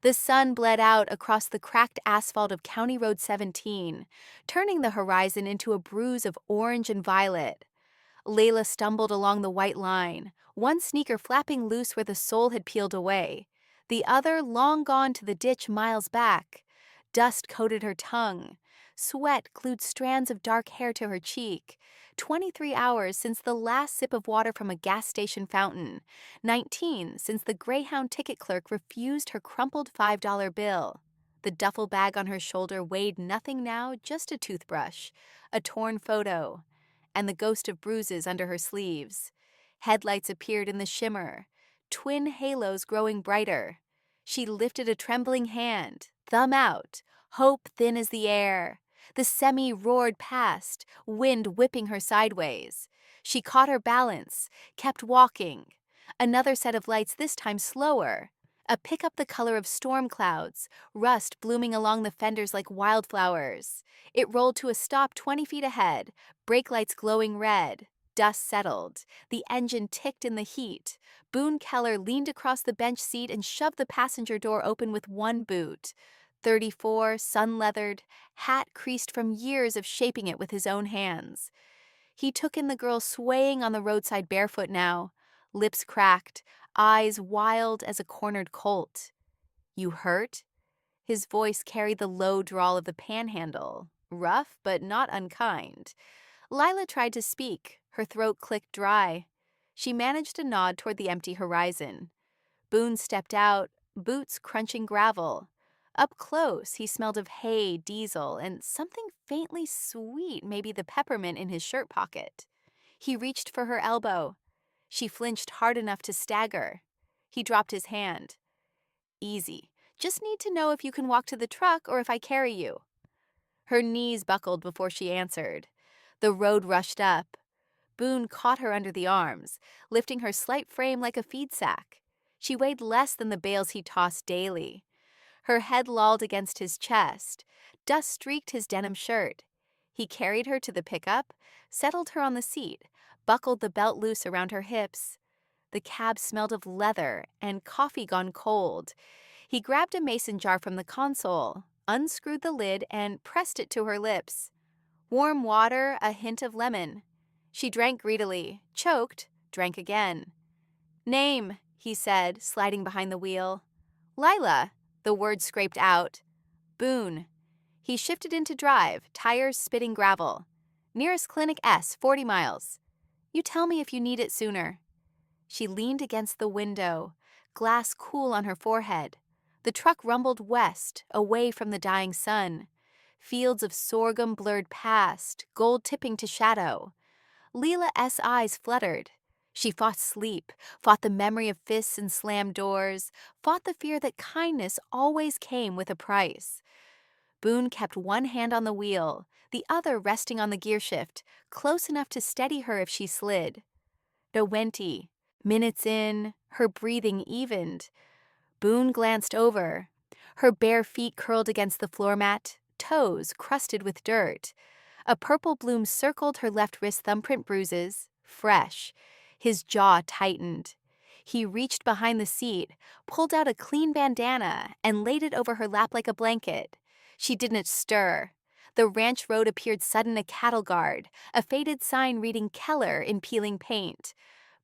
The sun bled out across the cracked asphalt of County Road 17, turning the horizon into a bruise of orange and violet. Lila stumbled along the white line, one sneaker flapping loose where the sole had peeled away, the other long gone to the ditch miles back. Dust coated her tongue. Sweat glued strands of dark hair to her cheek. 23 hours since the last sip of water from a gas station fountain. 19 since the Greyhound ticket clerk refused her crumpled $5 bill. The duffel bag on her shoulder weighed nothing now, just a toothbrush, a torn photo, and the ghost of bruises under her sleeves. Headlights appeared in the shimmer, twin halos growing brighter. She lifted a trembling hand, thumb out, hope thin as the air. The semi roared past, wind whipping her sideways. She caught her balance, kept walking. Another set of lights, this time slower. A pickup the color of storm clouds, rust blooming along the fenders like wildflowers. It rolled to a stop 20 feet ahead, brake lights glowing red. Dust settled. The engine ticked in the heat. Boone Keller leaned across the bench seat and shoved the passenger door open with one boot. 34, sun-leathered, hat creased from years of shaping it with his own hands. He took in the girl swaying on the roadside barefoot now, lips cracked, eyes wild as a cornered colt. "You hurt?" His voice carried the low drawl of the panhandle, rough but not unkind. Lila tried to speak, her throat clicked dry. She managed a nod toward the empty horizon. Boone stepped out, boots crunching gravel. Up close, he smelled of hay, diesel, and something faintly sweet, maybe the peppermint in his shirt pocket. He reached for her elbow. She flinched hard enough to stagger. He dropped his hand. "Easy. Just need to know if you can walk to the truck or if I carry you." Her knees buckled before she answered. The road rushed up. Boone caught her under the arms, lifting her slight frame like a feed sack. She weighed less than the bales he tossed daily. Her head lolled against his chest. Dust streaked his denim shirt. He carried her to the pickup, settled her on the seat, buckled the belt loose around her hips. The cab smelled of leather and coffee gone cold. He grabbed a mason jar from the console, unscrewed the lid, and pressed it to her lips. Warm water, a hint of lemon. She drank greedily, choked, drank again. "Name," he said, sliding behind the wheel. "Lila," the word scraped out. "Boone." He shifted into drive, tires spitting gravel. "Nearest clinic S, 40 miles. You tell me if you need it sooner." She leaned against the window, glass cool on her forehead. The truck rumbled west, away from the dying sun. Fields of sorghum blurred past, gold tipping to shadow. Lila's eyes fluttered. She fought sleep, fought the memory of fists and slammed doors, fought the fear that kindness always came with a price. Boone kept one hand on the wheel, the other resting on the gearshift, close enough to steady her if she slid. Dowenti. Minutes in, her breathing evened. Boone glanced over. Her bare feet curled against the floor mat, toes crusted with dirt. A purple bloom circled her left wrist thumbprint bruises, fresh. His jaw tightened. He reached behind the seat, pulled out a clean bandana, and laid it over her lap like a blanket. She didn't stir. The ranch road appeared sudden a cattle guard, a faded sign reading Keller in peeling paint.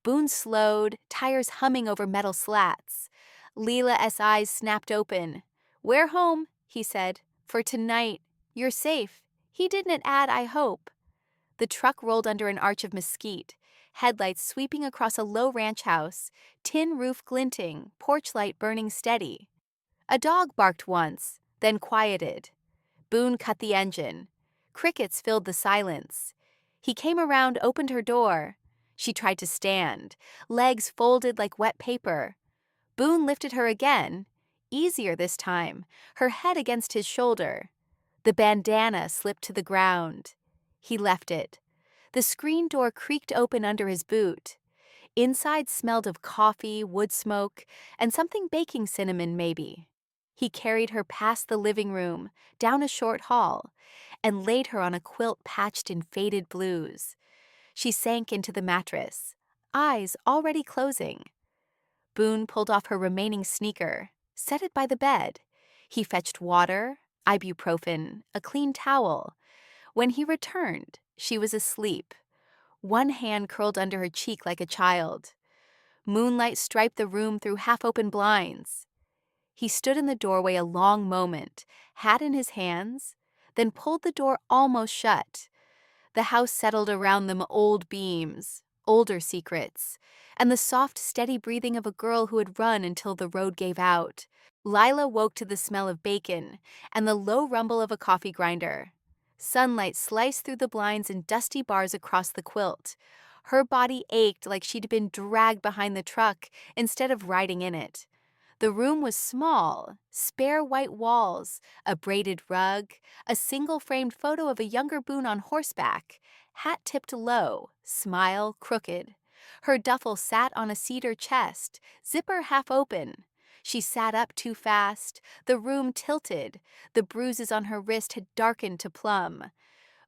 Boone slowed, tires humming over metal slats. Lila's eyes snapped open. "We're home," he said. "For tonight. You're safe." He didn't add, "I hope." The truck rolled under an arch of mesquite, headlights sweeping across a low ranch house, tin roof glinting, porch light burning steady. A dog barked once, then quieted. Boone cut the engine. Crickets filled the silence. He came around, opened her door. She tried to stand, legs folded like wet paper. Boone lifted her again, easier this time, her head against his shoulder. The bandana slipped to the ground. He left it. The screen door creaked open under his boot. Inside smelled of coffee, wood smoke, and something baking cinnamon maybe. He carried her past the living room, down a short hall, and laid her on a quilt patched in faded blues. She sank into the mattress, eyes already closing. Boone pulled off her remaining sneaker, set it by the bed. He fetched water, ibuprofen, a clean towel. When he returned, she was asleep, one hand curled under her cheek like a child. Moonlight striped the room through half-open blinds. He stood in the doorway a long moment, hat in his hands, then pulled the door almost shut. The house settled around them old beams, older secrets, and the soft, steady breathing of a girl who had run until the road gave out. Lila woke to the smell of bacon and the low rumble of a coffee grinder. Sunlight sliced through the blinds in dusty bars across the quilt. Her body ached like she'd been dragged behind the truck instead of riding in it. The room was small, spare white walls, a braided rug, a single-framed photo of a younger Boone on horseback, hat tipped low, smile crooked. Her duffel sat on a cedar chest, zipper half open. She sat up too fast, the room tilted, the bruises on her wrist had darkened to plum.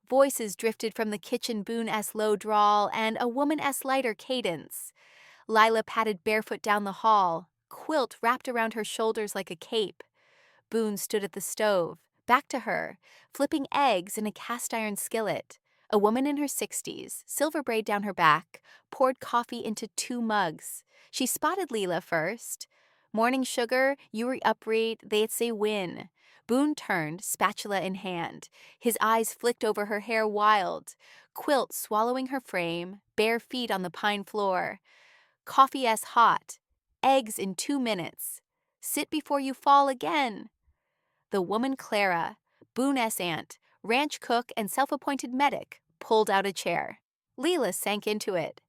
Voices drifted from the kitchen, Boone-esque low drawl and a woman-esque lighter cadence. Lila padded barefoot down the hall, quilt wrapped around her shoulders like a cape. Boone stood at the stove, back to her, flipping eggs in a cast-iron skillet. A woman in her 60s, silver braid down her back, poured coffee into 2 mugs. She spotted Lila first. Morning sugar, Yuri upread, they'd say win. Boone turned, spatula in hand. His eyes flicked over her hair wild. Quilt swallowing her frame, bare feet on the pine floor. Coffee-esque hot. Eggs in 2 minutes. Sit before you fall again. The woman Clara, Boone's aunt, ranch cook and self-appointed medic, pulled out a chair. Lila sank into it.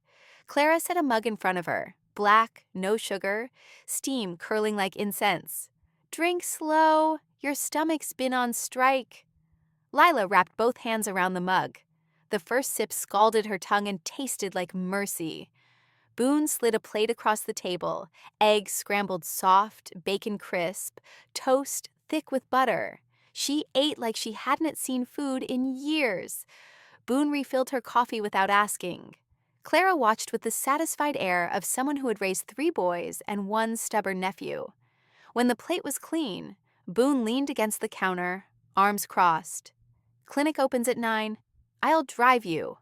Clara set a mug in front of her, black, no sugar, steam curling like incense. Drink slow, your stomach's been on strike. Lila wrapped both hands around the mug. The first sip scalded her tongue and tasted like mercy. Boone slid a plate across the table, eggs scrambled soft, bacon crisp, toast thick with butter. She ate like she hadn't seen food in years. Boone refilled her coffee without asking. Clara watched with the satisfied air of someone who had raised 3 boys and 1 stubborn nephew. When the plate was clean, Boone leaned against the counter, arms crossed. Clinic opens at 9. I'll drive you.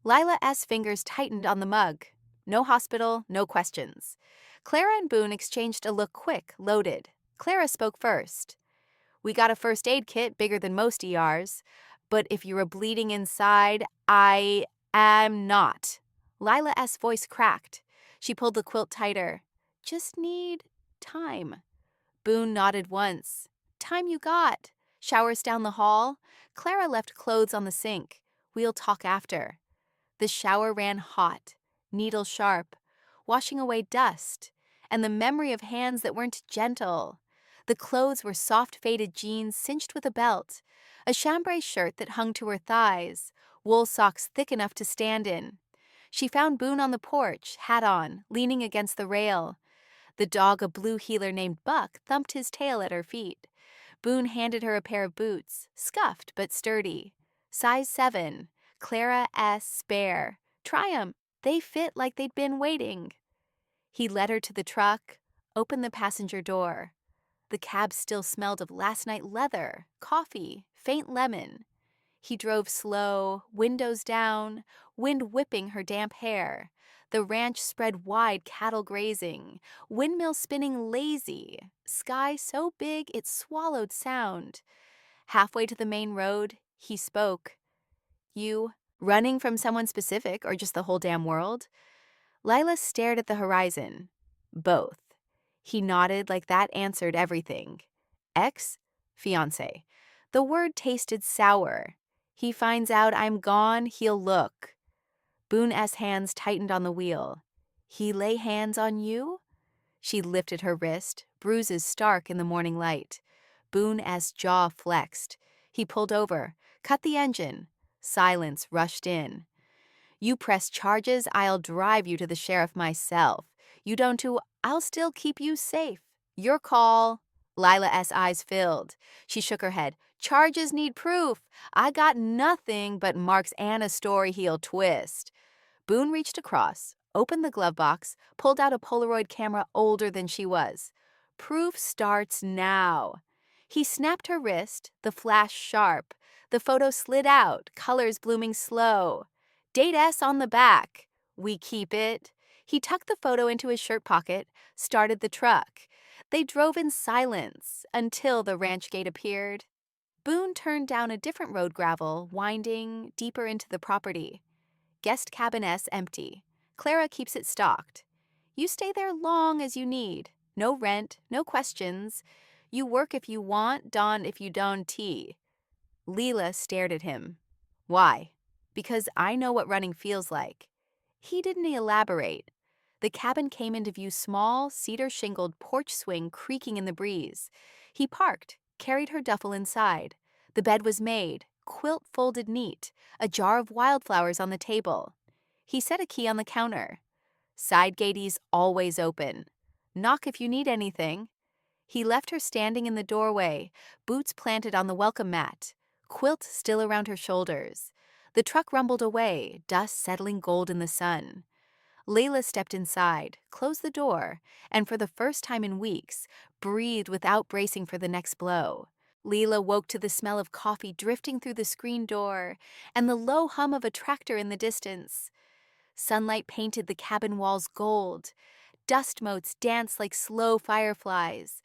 Lila's fingers tightened on the mug. No hospital, no questions. Clara and Boone exchanged a look quick, loaded. Clara spoke first. We got a first aid kit bigger than most ERs, but if you're bleeding inside, I am not. Lila's voice cracked. She pulled the quilt tighter. Just need time. Boone nodded once. Time you got. Showers down the hall. Clara left clothes on the sink. We'll talk after. The shower ran hot, needle sharp, washing away dust, and the memory of hands that weren't gentle. The clothes were soft faded jeans cinched with a belt, a chambray shirt that hung to her thighs, wool socks thick enough to stand in. She found Boone on the porch, hat on, leaning against the rail. The dog, a blue heeler named Buck, thumped his tail at her feet. Boone handed her a pair of boots, scuffed but sturdy. Size 7, Clara-esque spare. Try 'em. They fit like they'd been waiting. He led her to the truck, opened the passenger door. The cab still smelled of last night leather, coffee, faint lemon. He drove slow, windows down, wind whipping her damp hair. The ranch spread wide, cattle grazing, windmill spinning lazy, sky so big it swallowed sound. Halfway to the main road, he spoke. You, running from someone specific or just the whole damn world? Lila stared at the horizon. Both. He nodded like that answered everything. Ex? Fiancé. The word tasted sour. He finds out I'm gone, he'll look. Boone's hands tightened on the wheel. He lay hands on you? She lifted her wrist, bruises stark in the morning light. Boone's jaw flexed. He pulled over, cut the engine. Silence rushed in. You press charges, I'll drive you to the sheriff myself. You don't too, I'll still keep you safe. Your call. Lila's eyes filled. She shook her head. Charges need proof. I got nothing but Mark's Anna story he'll twist. Boone reached across, opened the glove box, pulled out a Polaroid camera older than she was. Proof starts now. He snapped her wrist, the flash sharp. The photo slid out, colors blooming slow. Date S on the back. We keep it. He tucked the photo into his shirt pocket, started the truck. They drove in silence until the ranch gate appeared. Boone turned down a different road gravel, winding deeper into the property. Guest cabin S empty. Clara keeps it stocked. You stay there long as you need. No rent, no questions. You work if you want, don if you don't tea. Lila stared at him. Why? Because I know what running feels like. He didn't elaborate. The cabin came into view, small, cedar-shingled porch swing creaking in the breeze. He parked, carried her duffel inside. The bed was made, quilt folded neat, a jar of wildflowers on the table. He set a key on the counter. Side gateys always open. Knock if you need anything. He left her standing in the doorway, boots planted on the welcome mat, quilt still around her shoulders. The truck rumbled away, dust settling gold in the sun. Lila stepped inside, closed the door, and for the first time in weeks, breathed without bracing for the next blow. Lila woke to the smell of coffee drifting through the screen door and the low hum of a tractor in the distance. Sunlight painted the cabin walls gold. Dust motes danced like slow fireflies.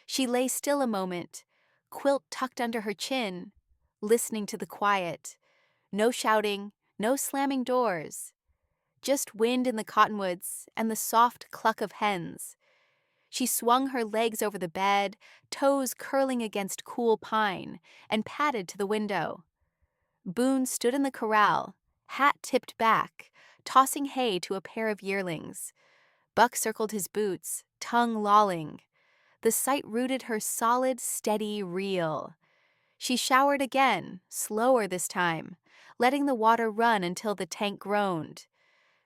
She lay still a moment, quilt tucked under her chin, listening to the quiet. No shouting, no slamming doors. Just wind in the cottonwoods and the soft cluck of hens. She swung her legs over the bed, toes curling against cool pine, and padded to the window. Boone stood in the corral, hat tipped back, tossing hay to a pair of yearlings. Buck circled his boots, tongue lolling. The sight rooted her solid, steady reel. She showered again, slower this time, letting the water run until the tank groaned.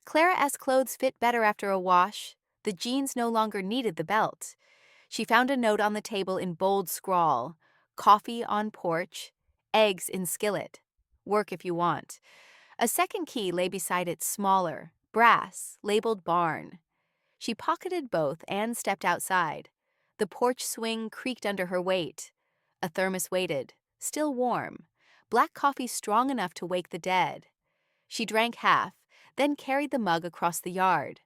Clara's clothes fit better after a wash. The jeans no longer needed the belt. She found a note on the table in bold scrawl. Coffee on porch, eggs in skillet. Work if you want. A second key lay beside it, smaller, brass, labeled barn. She pocketed both and stepped outside. The porch swing creaked under her weight. A thermos waited, still warm. Black coffee strong enough to wake the dead. She drank half, then carried the mug across the yard.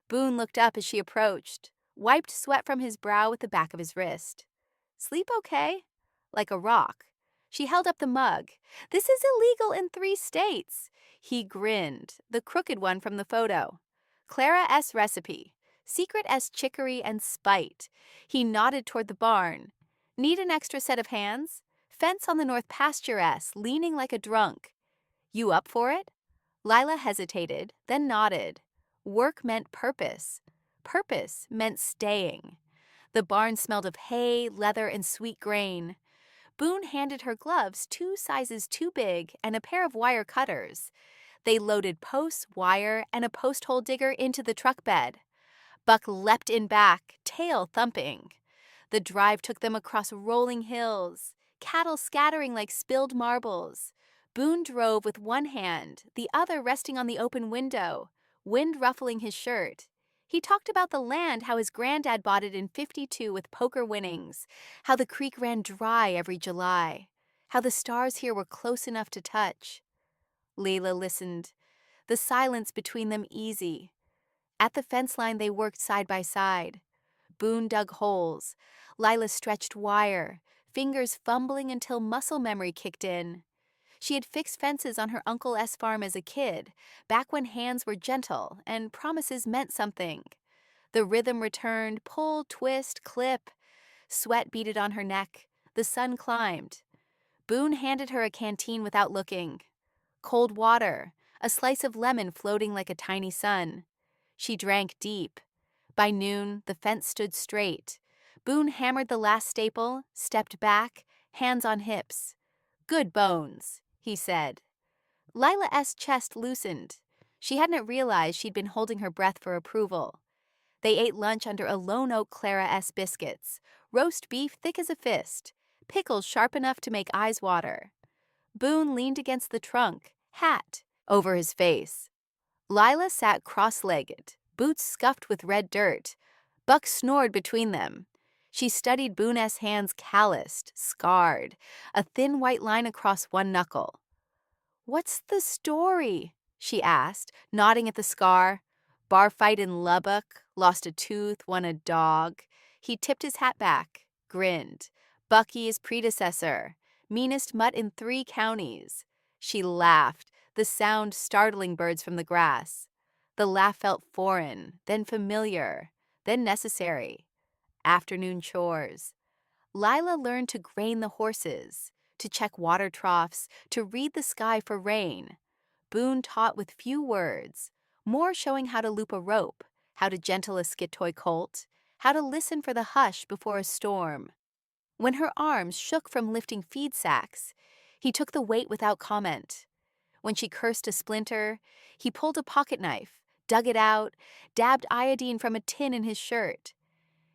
Boone looked up as she approached, wiped sweat from his brow with the back of his wrist. Sleep okay? Like a rock. She held up the mug. This is illegal in 3 states. He grinned, the crooked one from the photo. Clara S. recipe. Secret as chicory and spite. He nodded toward the barn. Need an extra set of hands? Fence on the north pasture S, leaning like a drunk. You up for it? Lila hesitated, then nodded. Work meant purpose. Purpose meant staying. The barn smelled of hay, leather, and sweet grain. Boone handed her gloves 2 sizes too big and a pair of wire cutters. They loaded posts, wire, and a post hole digger into the truck bed. Buck leapt in back, tail thumping. The drive took them across rolling hills, cattle scattering like spilled marbles. Boone drove with one hand, the other resting on the open window, wind ruffling his shirt. He talked about the land, how his granddad bought it in '52 with poker winnings, how the creek ran dry every July, how the stars here were close enough to touch. Lila listened, the silence between them easy. At the fence line they worked side by side. Boone dug holes. Lila stretched wire, fingers fumbling until muscle memory kicked in. She had fixed fences on her Uncle S. farm as a kid, back when hands were gentle and promises meant something. The rhythm returned, pull, twist, clip. Sweat beaded on her neck. The sun climbed. Boone handed her a canteen without looking. Cold water, a slice of lemon floating like a tiny sun. She drank deep. By noon, the fence stood straight. Boone hammered the last staple, stepped back, hands on hips. Good bones, he said. Lila's chest loosened. She hadn't realized she'd been holding her breath for approval. They ate lunch under a lone oak Clara S. biscuits, roast beef thick as a fist, pickles sharp enough to make eyes water. Boone leaned against the trunk, hat over his face. Lila sat cross-legged, boots scuffed with red dirt. Buck snored between them. She studied Boone's hands calloused, scarred, a thin white line across one knuckle. "What's the story?" she asked, nodding at the scar. "Bar fight in Lubbock, lost a tooth, won a dog." He tipped his hat back, grinned. "Bucky's predecessor, meanest mutt in 3 counties." She laughed, the sound startling birds from the grass. The laugh felt foreign, then familiar, then necessary. Afternoon chores. Lila learned to grain the horses, to check water troughs, to read the sky for rain. Boone taught with few words, more showing how to loop a rope, how to gentle a skid-toy colt, how to listen for the hush before a storm. When her arms shook from lifting feed sacks, he took the weight without comment. When she cursed a splinter, he pulled a pocket knife, dug it out, dabbed iodine from a tin in his shirt.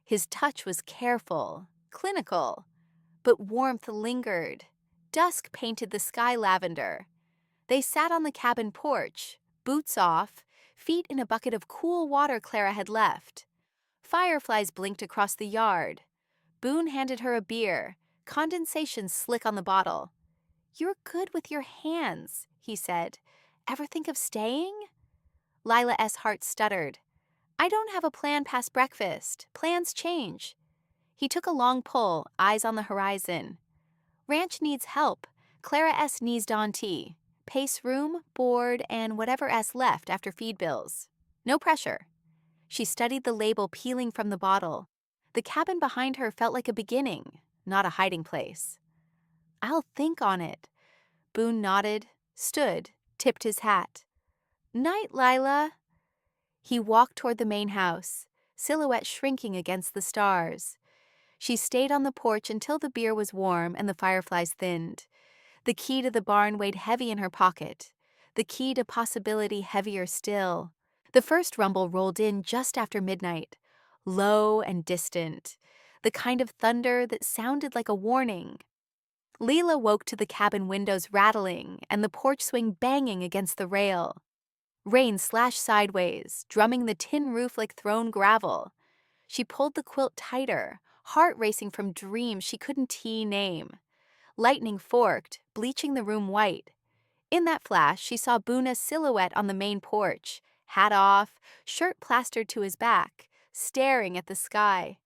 His touch was careful, clinical, but warmth lingered. Dusk painted the sky lavender. They sat on the cabin porch, boots off, feet in a bucket of cool water Clara had left. Fireflies blinked across the yard. Boone handed her a beer, condensation slick on the bottle. "You're good with your hands," he said. "Ever think of staying?" Lila S. Hart stuttered. "I don't have a plan past breakfast. Plans change." He took a long pull, eyes on the horizon. "Ranch needs help. Clara S. needs Dawn tea. Pace room, board, and whatever S left after feed bills. No pressure." She studied the label peeling from the bottle. The cabin behind her felt like a beginning, not a hiding place. "I'll think on it." Boone nodded, stood, tipped his hat. "Night, Lila." He walked toward the main house, silhouette shrinking against the stars. She stayed on the porch until the beer was warm and the fireflies thinned. The key to the barn weighed heavy in her pocket. The key to possibility heavier still. The first rumble rolled in just after midnight, low and distant, the kind of thunder that sounded like a warning. Lila woke to the cabin windows rattling and the porch swing banging against the rail. Rain slashed sideways, drumming the tin roof like thrown gravel. She pulled the quilt tighter, heart racing from dreams she couldn't name. Lightning forked, bleaching the room white. In that flash, she saw Boone's silhouette on the main porch, hat off, shirt plastered to his back, staring at the sky.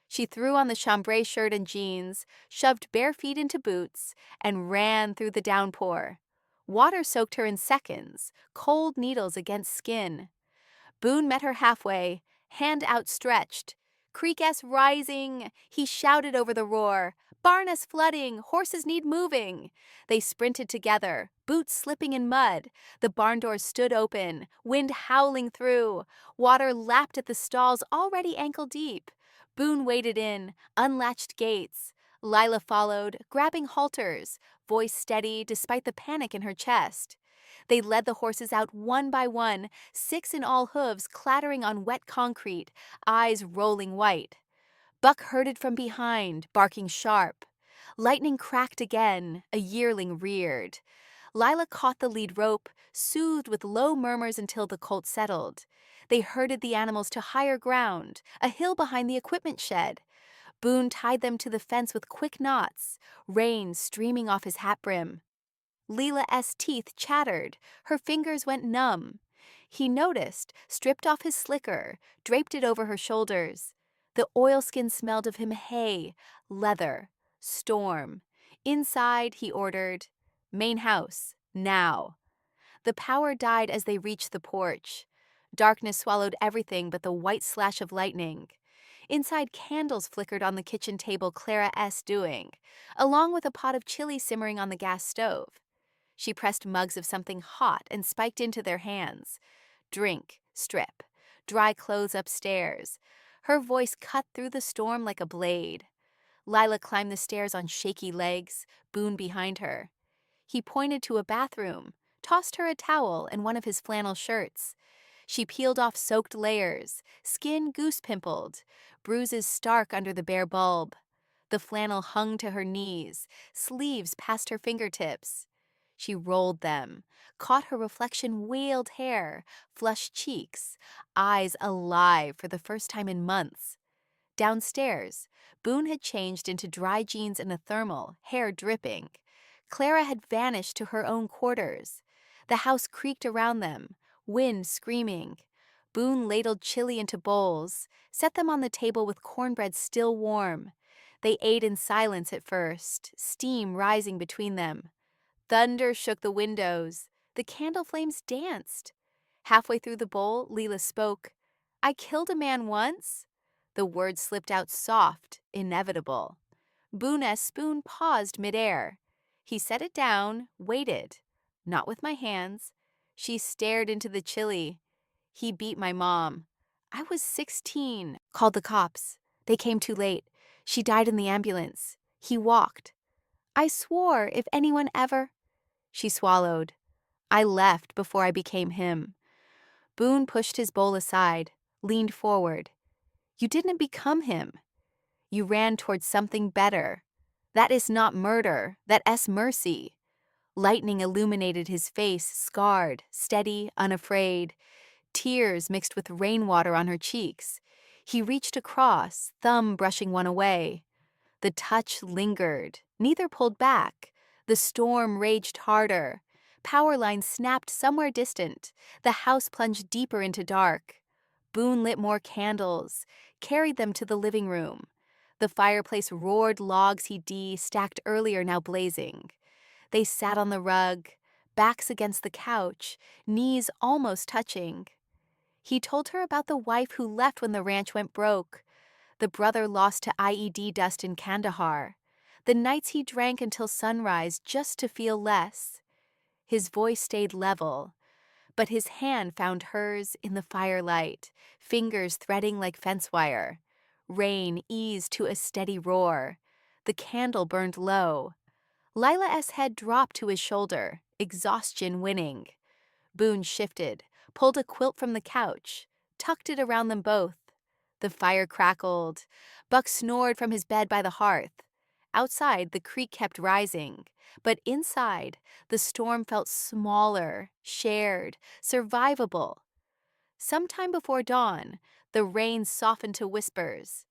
She threw on the chambray shirt and jeans, shoved bare feet into boots, and ran through the downpour. Water soaked her in seconds, cold needles against skin. Boone met her halfway, hand outstretched. "Creek S rising!" he shouted over the roar. "Barn S flooding! Horses need moving!" They sprinted together, boots slipping in mud. The barn doors stood open, wind howling through. Water lapped at the stalls already ankle deep. Boone waded in, unlatched gates. Lila followed, grabbing halters, voice steady despite the panic in her chest. They led the horses out one by one, 6 in all hooves clattering on wet concrete, eyes rolling white. Buck herded from behind, barking sharp. Lightning cracked again, a yearling reared. Lila caught the lead rope, soothed with low murmurs until the colt settled. They herded the animals to higher ground, a hill behind the equipment shed. Boone tied them to the fence with quick knots, rain streaming off his hat brim. Lila S. teeth chattered, her fingers went numb. He noticed, stripped off his slicker, draped it over her shoulders. The oilskin smelled of him hay, leather, storm. Inside, he ordered, "Main house, now." The power died as they reached the porch. Darkness swallowed everything but the white slash of lightning. Inside, candles flickered on the kitchen table Clara S. doing, along with a pot of chili simmering on the gas stove. She pressed mugs of something hot and spiked into their hands. Drink, strip, dry clothes upstairs. Her voice cut through the storm like a blade. Lila climbed the stairs on shaky legs, Boone behind her. He pointed to a bathroom, tossed her a towel and one of his flannel shirts. She peeled off soaked layers, skin goose-pimpled, bruises stark under the bare bulb. The flannel hung to her knees, sleeves past her fingertips. She rolled them, caught her reflection whaled hair, flushed cheeks, eyes alive for the first time in months. Downstairs, Boone had changed into dry jeans and a thermal, hair dripping. Clara had vanished to her own quarters. The house creaked around them, wind screaming. Boone ladled chili into bowls, set them on the table with cornbread still warm. They ate in silence at first, steam rising between them. Thunder shook the windows. The candle flames danced. Halfway through the bowl, Lila spoke. "I killed a man once." The words slipped out soft, inevitable. Boone's spoon paused midair. He set it down, waited. "Not with my hands." She stared into the chili. "He beat my mom." "I was 16. Called the cops. They came too late. She died in the ambulance. He walked. I swore if anyone ever—" She swallowed. "I left before I became him." Boone pushed his bowl aside, leaned forward. "You didn't become him. You ran towards something better. That is not murder. That is mercy." Lightning illuminated his face, scarred, steady, unafraid. Tears mixed with rainwater on her cheeks. He reached across, thumb brushing one away. The touch lingered. Neither pulled back. The storm raged harder. Power lines snapped somewhere distant. The house plunged deeper into dark. Boone lit more candles, carried them to the living room. The fireplace roared logs he stacked earlier now blazing. They sat on the rug, backs against the couch, knees almost touching. He told her about the wife who left when the ranch went broke, the brother lost to IED dust in Kandahar, the nights he drank until sunrise just to feel less. His voice stayed level, but his hand found hers in the firelight, fingers threading like fence wire. Rain eased to a steady roar. The candle burned low. Lila's head dropped to his shoulder, exhaustion winning. Boone shifted, pulled a quilt from the couch, tucked it around them both. The fire crackled. Buck snored from his bed by the hearth. Outside, the creek kept rising, but inside, the storm felt smaller, shared, survivable. Sometime before dawn, the rain softened to whispers.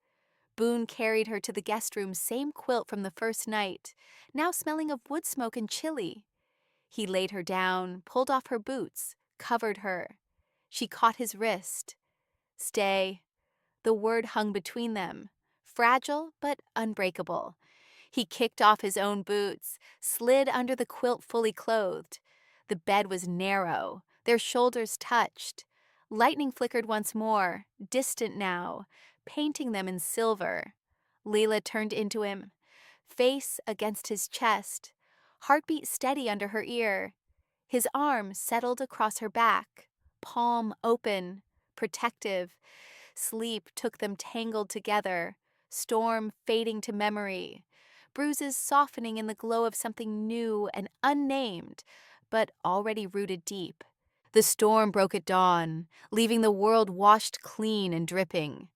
Boone carried her to the guest room's same quilt from the first night, now smelling of wood smoke and chili. He laid her down, pulled off her boots, covered her. She caught his wrist. "Stay." The word hung between them, fragile but unbreakable. He kicked off his own boots, slid under the quilt fully clothed. The bed was narrow. Their shoulders touched. Lightning flickered once more, distant now, painting them in silver. Lila turned into him, face against his chest, heartbeat steady under her ear. His arm settled across her back, palm open, protective. Sleep took them tangled together, storm fading to memory, bruises softening in the glow of something new and unnamed, but already rooted deep. The storm broke at dawn, leaving the world washed clean and dripping.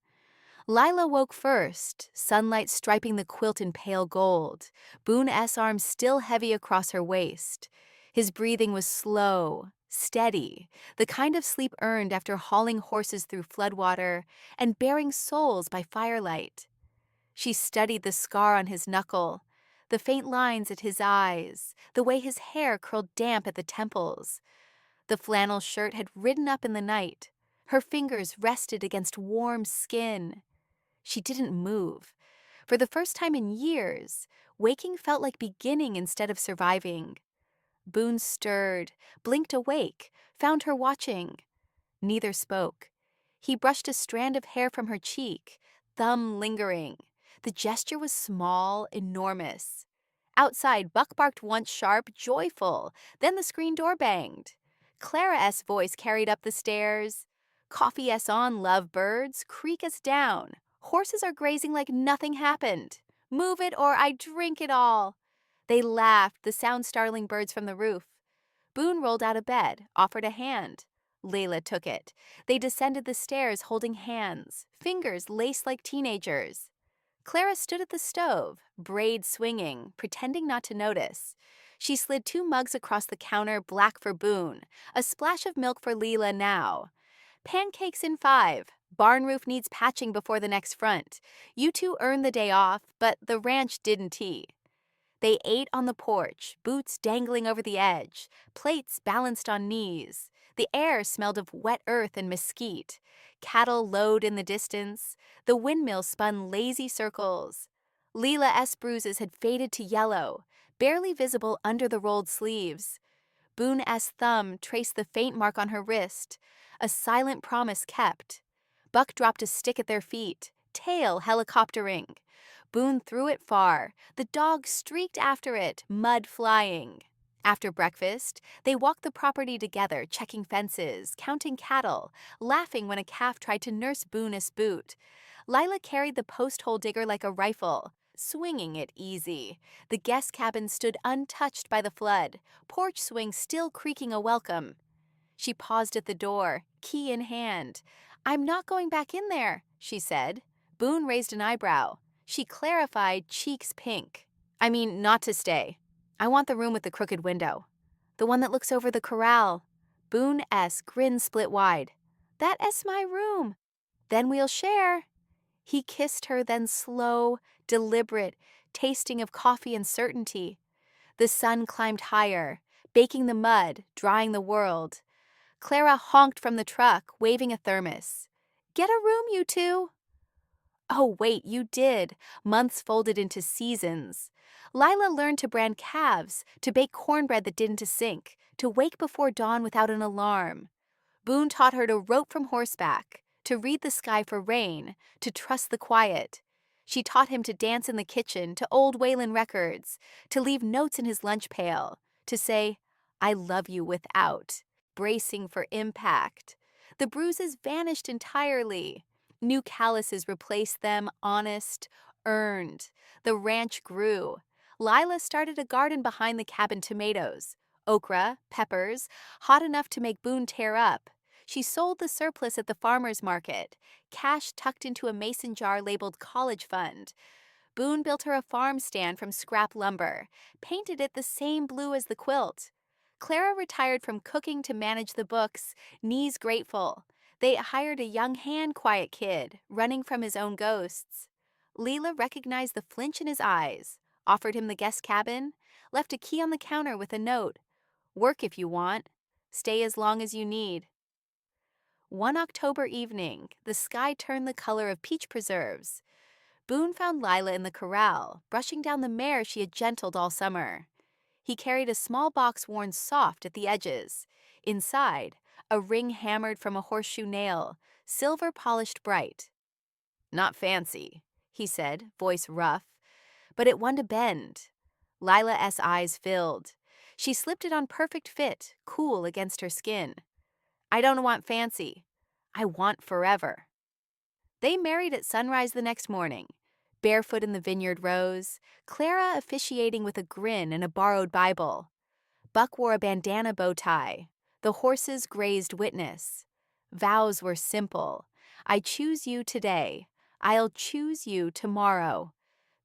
Lila woke first, sunlight striping the quilt in pale gold, Boone's arm still heavy across her waist. His breathing was slow, steady, the kind of sleep earned after hauling horses through floodwater and bearing souls by firelight. She studied the scar on his knuckle, the faint lines at his eyes, the way his hair curled damp at the temples. The flannel shirt had ridden up in the night. Her fingers rested against warm skin. She didn't move. For the first time in years, waking felt like beginning instead of surviving. Boone stirred, blinked awake, found her watching. Neither spoke. He brushed a strand of hair from her cheek, thumb lingering. The gesture was small, enormous. Outside, Buck barked once sharp, joyful. Then the screen door banged. Clara's voice carried up the stairs. "Coffee us on, lovebirds. Creek us down. Horses are grazing like nothing happened. Move it or I drink it all." They laughed, the sound startling birds from the roof. Boone rolled out of bed, offered a hand. Lila took it. They descended the stairs holding hands, fingers laced like teenagers. Clara stood at the stove, braid swinging, pretending not to notice. She slid 2 mugs across the counter, black for Boone, a splash of milk for Lila now. "Pancakes in 5. Barn roof needs patching before the next front. You two earned the day off, but the ranch didn't tea. They ate on the porch, boots dangling over the edge, plates balanced on knees. The air smelled of wet earth and mesquite. Cattle lowed in the distance. The windmill spun lazy circles. Lila's bruises had faded to yellow, barely visible under the rolled sleeves. Boone's thumb traced the faint mark on her wrist, a silent promise kept. Buck dropped a stick at their feet, tail helicoptering. Boone threw it far. The dog streaked after it, mud flying. After breakfast, they walked the property together, checking fences, counting cattle, laughing when a calf tried to nurse Boone's boot. Lila carried the post-hole digger like a rifle, swinging it easy. The guest cabin stood untouched by the flood, porch swing still creaking a welcome. She paused at the door, key in hand. "I'm not going back in there," she said. Boone raised an eyebrow. She clarified, cheeks pink. "I mean, not to stay. I want the room with the crooked window. The one that looks over the corral." Boone's grin split wide. "That's my room. Then we'll share." He kissed her, then slow, deliberate, tasting of coffee and certainty. The sun climbed higher, baking the mud, drying the world. Clara honked from the truck, waving a thermos. "Get a room, you two." Oh, wait, you did. Months folded into seasons. Lila learned to brand calves, to bake cornbread that didn't sink, to wake before dawn without an alarm. Boone taught her to rope from horseback, to read the sky for rain, to trust the quiet. She taught him to dance in the kitchen to old Whalen records, to leave notes in his lunch pail, to say, "I love you" without, bracing for impact. The bruises vanished entirely. New calluses replaced them, honest, earned. The ranch grew. Lila started a garden behind the cabin, tomatoes, okra, peppers, hot enough to make Boone tear up. She sold the surplus at the farmer's market, cash tucked into a mason jar labeled college fund. Boone built her a farm stand from scrap lumber, painted it the same blue as the quilt. Clara retired from cooking to manage the books, knees grateful. They hired a young hand-quiet kid, running from his own ghosts. Lila recognized the flinch in his eyes, offered him the guest cabin, left a key on the counter with a note. "Work if you want. Stay as long as you need." One October evening, the sky turned the color of peach preserves. Boone found Lila in the corral, brushing down the mare she had gentled all summer. He carried a small box worn soft at the edges. Inside, a ring hammered from a horseshoe nail, silver polished bright. "Not fancy," he said, voice rough, but it won to bend. Lila's eyes filled. She slipped it on perfect fit, cool against her skin. "I don't want fancy. I want forever." They married at sunrise the next morning, barefoot in the vineyard rows, Clara officiating with a grin and a borrowed Bible. Buck wore a bandana bow tie. The horses grazed witness. Vows were simple. "I choose you today. I'll choose you tomorrow."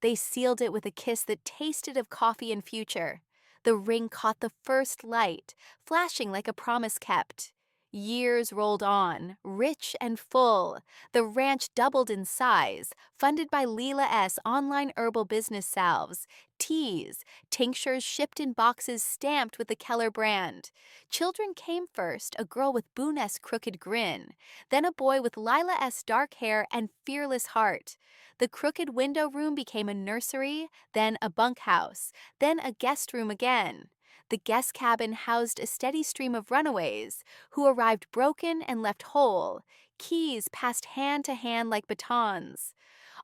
They sealed it with a kiss that tasted of coffee and future. The ring caught the first light, flashing like a promise kept. Years rolled on, rich and full. The ranch doubled in size, funded by Lila's online herbal business salves, teas, tinctures shipped in boxes stamped with the Keller brand. Children came first, a girl with Boone's crooked grin, then a boy with Lila's dark hair and fearless heart. The crooked window room became a nursery, then a bunkhouse, then a guest room again. The guest cabin housed a steady stream of runaways who arrived broken and left whole. Keys passed hand to hand like batons.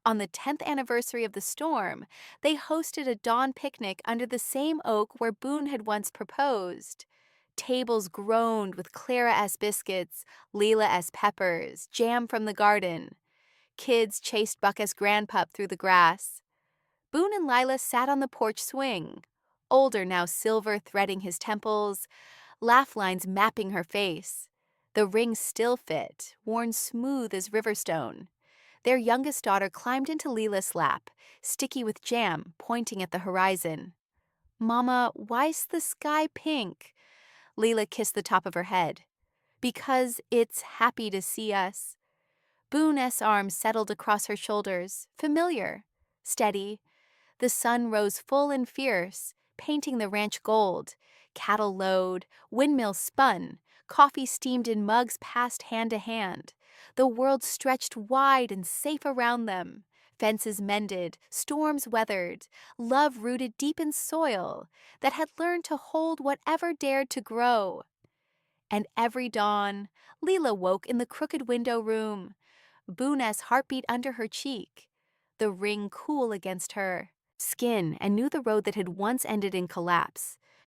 On the 10th anniversary of the storm, they hosted a dawn picnic under the same oak where Boone had once proposed. Tables groaned with Clara-esque biscuits, Lila-esque peppers, jam from the garden. Kids chased Buck-esque grandpup through the grass. Boone and Lila sat on the porch swing, older now, silver threading his temples, laugh lines mapping her face. The ring still fit, worn smooth as riverstone. Their youngest daughter climbed into Lila's lap, sticky with jam, pointing at the horizon. "Mama, why's the sky pink?" Lila kissed the top of her head. "Because it's happy to see us." Boone's arms settled across her shoulders, familiar, steady. The sun rose full and fierce, painting the ranch gold. Cattle lowed, windmills spun, coffee steamed in mugs passed hand to hand. The world stretched wide and safe around them. Fences mended, storms weathered, love rooted deep in soil that had learned to hold whatever dared to grow. And every dawn, Lila woke in the crooked window room, Boone's heartbeat under her cheek, the ring cool against her skin, and knew the road that had once ended in collapse